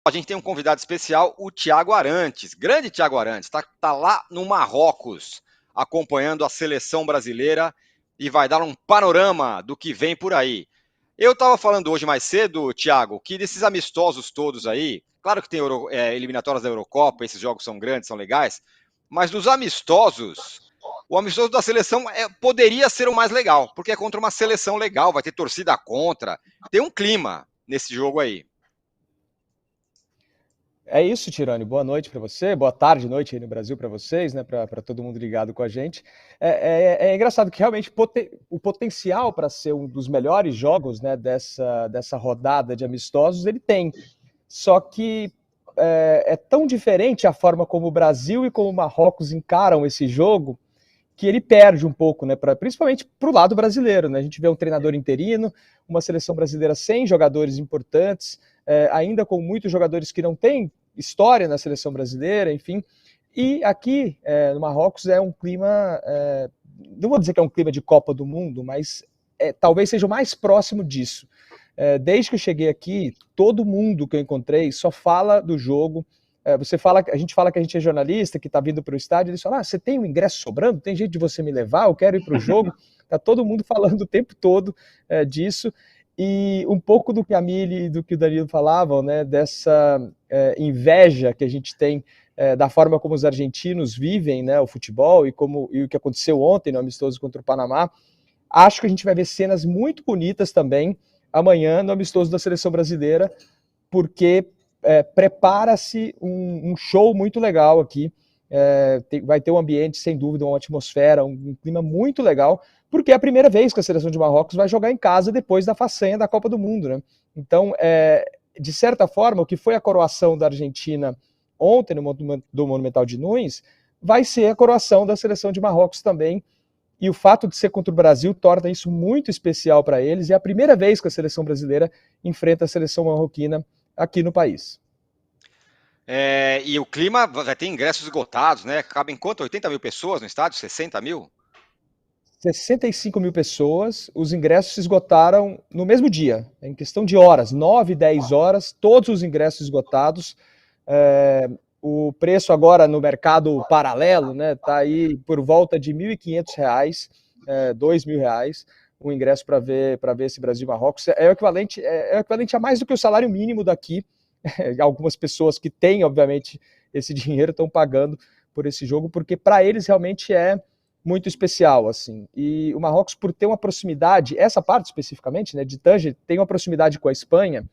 A gente tem um convidado especial, o Thiago Arantes, grande Thiago Arantes, tá lá no Marrocos, acompanhando a seleção brasileira e vai dar um panorama do que vem por aí. Eu estava falando hoje mais cedo, Thiago, que desses amistosos todos aí, claro que tem eliminatórias da Eurocopa, esses jogos são grandes, são legais, mas dos amistosos, o amistoso da seleção poderia ser o mais legal, porque é contra uma seleção legal, vai ter torcida contra, tem um clima nesse jogo aí. É isso, Tirone. Boa noite para você, boa tarde, noite aí no Brasil para vocês, né? Para todo mundo ligado com a gente. É engraçado que realmente o potencial para ser um dos melhores jogos, né, dessa rodada de amistosos ele tem. Só que é tão diferente a forma como o Brasil e como o Marrocos encaram esse jogo que ele perde um pouco, né? Principalmente para o lado brasileiro, né? A gente vê um treinador interino, uma seleção brasileira sem jogadores importantes, ainda com muitos jogadores que não têm história na seleção brasileira, enfim. E aqui no Marrocos é um clima, não vou dizer que é um clima de Copa do Mundo, mas talvez seja o mais próximo disso. Desde que eu cheguei aqui, todo mundo que eu encontrei só fala do jogo. A gente fala que a gente é jornalista, que está vindo para o estádio, eles falam, você tem um ingresso sobrando? Tem jeito de você me levar? Eu quero ir para o jogo. Está todo mundo falando o tempo todo disso. E um pouco do que a Mili e do que o Danilo falavam, né, dessa inveja que a gente tem da forma como os argentinos vivem, né, o futebol e o que aconteceu ontem no amistoso contra o Panamá. Acho que a gente vai ver cenas muito bonitas também amanhã no amistoso da seleção brasileira, porque prepara-se um show muito legal aqui. Vai ter um ambiente, sem dúvida, uma atmosfera, um clima muito legal, porque é a primeira vez que a seleção de Marrocos vai jogar em casa depois da façanha da Copa do Mundo, né? Então, de certa forma, o que foi a coroação da Argentina ontem do Monumental de Nunes vai ser a coroação da seleção de Marrocos também. E o fato de ser contra o Brasil torna isso muito especial para eles. E é a primeira vez que a seleção brasileira enfrenta a seleção marroquina aqui no país. E o clima vai ter ingressos esgotados, né? Cabem quanto? 80 mil pessoas no estádio? 60 mil? 65 mil pessoas, os ingressos se esgotaram no mesmo dia, em questão de horas, 9, 10 horas, todos os ingressos esgotados. O preço agora no mercado paralelo, né, tá aí por volta de R$ 1.500, R$ 2.000, o ingresso para ver esse Brasil e Marrocos. É o equivalente a mais do que o salário mínimo daqui. Algumas pessoas que têm, obviamente, esse dinheiro estão pagando por esse jogo, porque para eles realmente é muito especial, assim. E o Marrocos, por ter uma proximidade, essa parte especificamente, né, de Tanger, tem uma proximidade com a Espanha,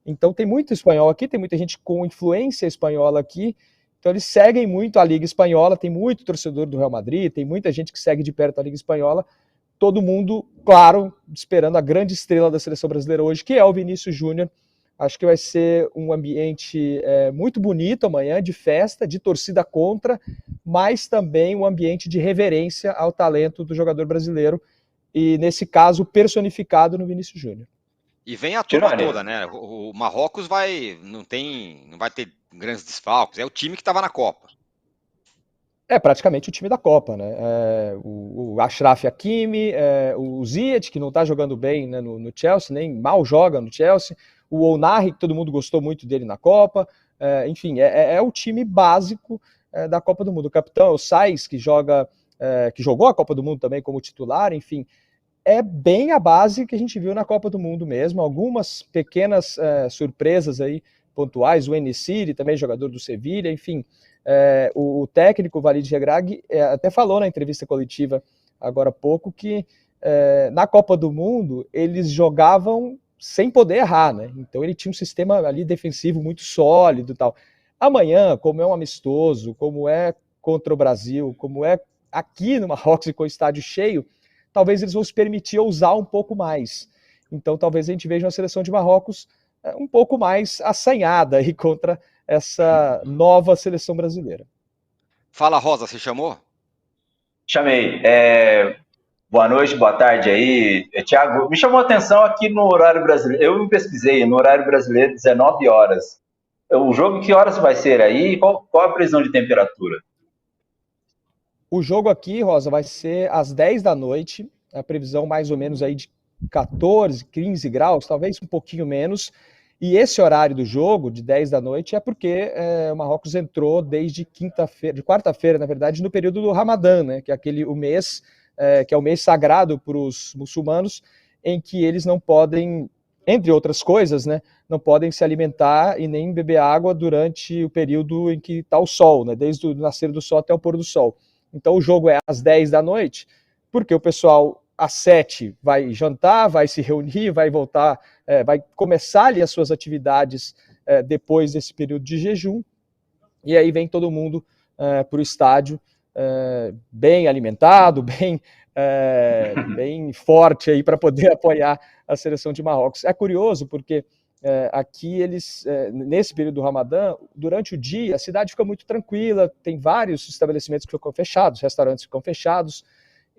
então tem muito espanhol aqui, tem muita gente com influência espanhola aqui, então eles seguem muito a Liga Espanhola, tem muito torcedor do Real Madrid, tem muita gente que segue de perto a Liga Espanhola, todo mundo, claro, esperando a grande estrela da seleção brasileira hoje, que é o Vinícius Júnior. Acho que vai ser um ambiente muito bonito amanhã, de festa, de torcida contra, mas também um ambiente de reverência ao talento do jogador brasileiro, e nesse caso personificado no Vinícius Júnior. E vem a turma toda, né? O Marrocos não vai ter grandes desfalques, é o time que estava na Copa. É praticamente o time da Copa, né? O Achraf Hakimi, o Ziyech, que não está jogando bem, né, no Chelsea, nem mal joga no Chelsea, o Ounahi, que todo mundo gostou muito dele na Copa, enfim, é o time básico da Copa do Mundo. O capitão é o Sainz, que jogou a Copa do Mundo também como titular, enfim, é bem a base que a gente viu na Copa do Mundo mesmo, algumas pequenas surpresas aí pontuais, o En-Nesyri, também jogador do Sevilla, enfim, o técnico Walid Regragui até falou na entrevista coletiva agora há pouco que na Copa do Mundo eles jogavam sem poder errar, né? Então ele tinha um sistema ali defensivo muito sólido e tal. Amanhã, como é um amistoso, como é contra o Brasil, como é aqui no Marrocos e com o estádio cheio, talvez eles vão se permitir ousar um pouco mais. Então talvez a gente veja uma seleção de Marrocos um pouco mais assanhada aí contra essa nova seleção brasileira. Fala, Rosa, você chamou? Chamei. Boa noite, boa tarde aí. Thiago, me chamou a atenção aqui no horário brasileiro. Eu me pesquisei, no horário brasileiro, 19 horas. O jogo, que horas vai ser aí? Qual a previsão de temperatura? O jogo aqui, Rosa, vai ser às 10 da noite. A previsão mais ou menos aí de 14, 15 graus, talvez um pouquinho menos. E esse horário do jogo, de 10 da noite, é porque o Marrocos entrou desde quinta-feira, de quarta-feira, na verdade, no período do Ramadã, né, que é o mês, que é o mês sagrado para os muçulmanos, em que eles não podem, entre outras coisas, né, não podem se alimentar e nem beber água durante o período em que está o sol, né, desde o nascer do sol até o pôr do sol. Então o jogo é às 10 da noite, porque o pessoal às 7 vai jantar, vai se reunir, vai voltar, vai começar ali as suas atividades depois desse período de jejum, e aí vem todo mundo para o estádio bem alimentado, bem forte aí para poder apoiar a seleção de Marrocos. É curioso porque aqui eles, nesse período do Ramadã, durante o dia, a cidade fica muito tranquila, tem vários estabelecimentos que ficam fechados, restaurantes ficam fechados,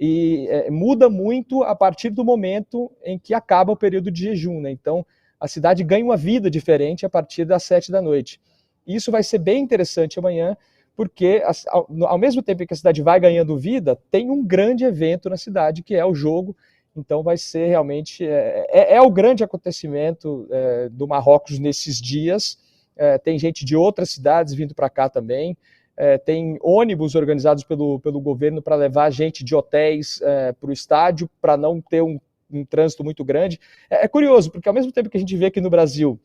e muda muito a partir do momento em que acaba o período de jejum, né? Então, a cidade ganha uma vida diferente a partir das 7 da noite. Isso vai ser bem interessante amanhã, porque ao mesmo tempo que a cidade vai ganhando vida, tem um grande evento na cidade, que é o jogo. Então vai ser realmente, o grande acontecimento do Marrocos nesses dias. Tem gente de outras cidades vindo para cá também. Tem ônibus organizados pelo governo para levar gente de hotéis para o estádio, para não ter um trânsito muito grande. É curioso, porque ao mesmo tempo que a gente vê aqui no Brasil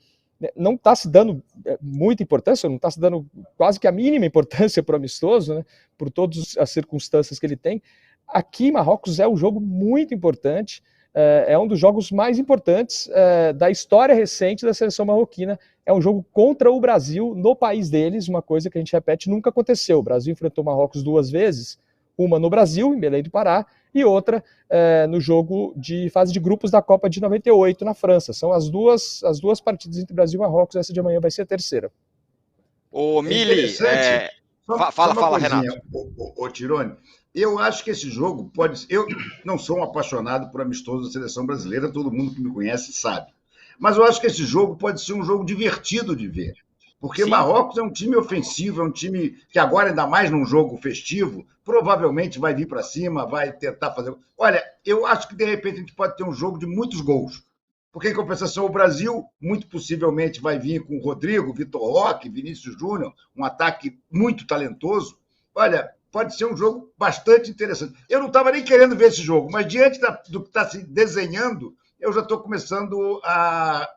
não está se dando muita importância, não está se dando quase que a mínima importância para o amistoso, né, por todas as circunstâncias que ele tem, aqui em Marrocos é um jogo muito importante, é um dos jogos mais importantes da história recente da seleção marroquina. É um jogo contra o Brasil no país deles, uma coisa que a gente repete, nunca aconteceu. O Brasil enfrentou o Marrocos 2 vezes, uma no Brasil, em Belém do Pará, e outra no jogo de fase de grupos da Copa de 98 na França. São as duas partidas entre Brasil e Marrocos, essa de amanhã vai ser a terceira. Ô, Mili, fala, Renato. Ô, Tirone, eu acho que esse jogo pode... Eu não sou um apaixonado por amistoso da seleção brasileira, todo mundo que me conhece sabe. Mas eu acho que esse jogo pode ser um jogo divertido de ver. Porque Marrocos é um time ofensivo, é um time que agora, ainda mais num jogo festivo, provavelmente vai vir para cima, vai tentar fazer... Olha, eu acho que de repente a gente pode ter um jogo de muitos gols. Porque, em compensação, o Brasil muito possivelmente vai vir com o Rodrigo, Vitor Roque, Vinícius Júnior, um ataque muito talentoso. Olha, pode ser um jogo bastante interessante. Eu não estava nem querendo ver esse jogo, mas diante do que está se desenhando, eu já estou começando a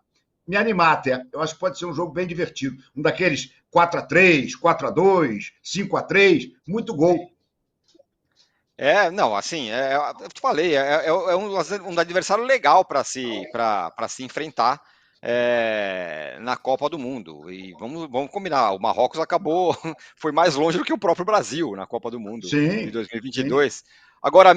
me animar até. Eu acho que pode ser um jogo bem divertido. Um daqueles 4-3, 4-2, 5-3, muito gol. Não, assim, eu te falei, é um adversário legal para se enfrentar na Copa do Mundo. E vamos combinar, o Marrocos foi mais longe do que o próprio Brasil na Copa do Mundo de 2022. Sim. Agora,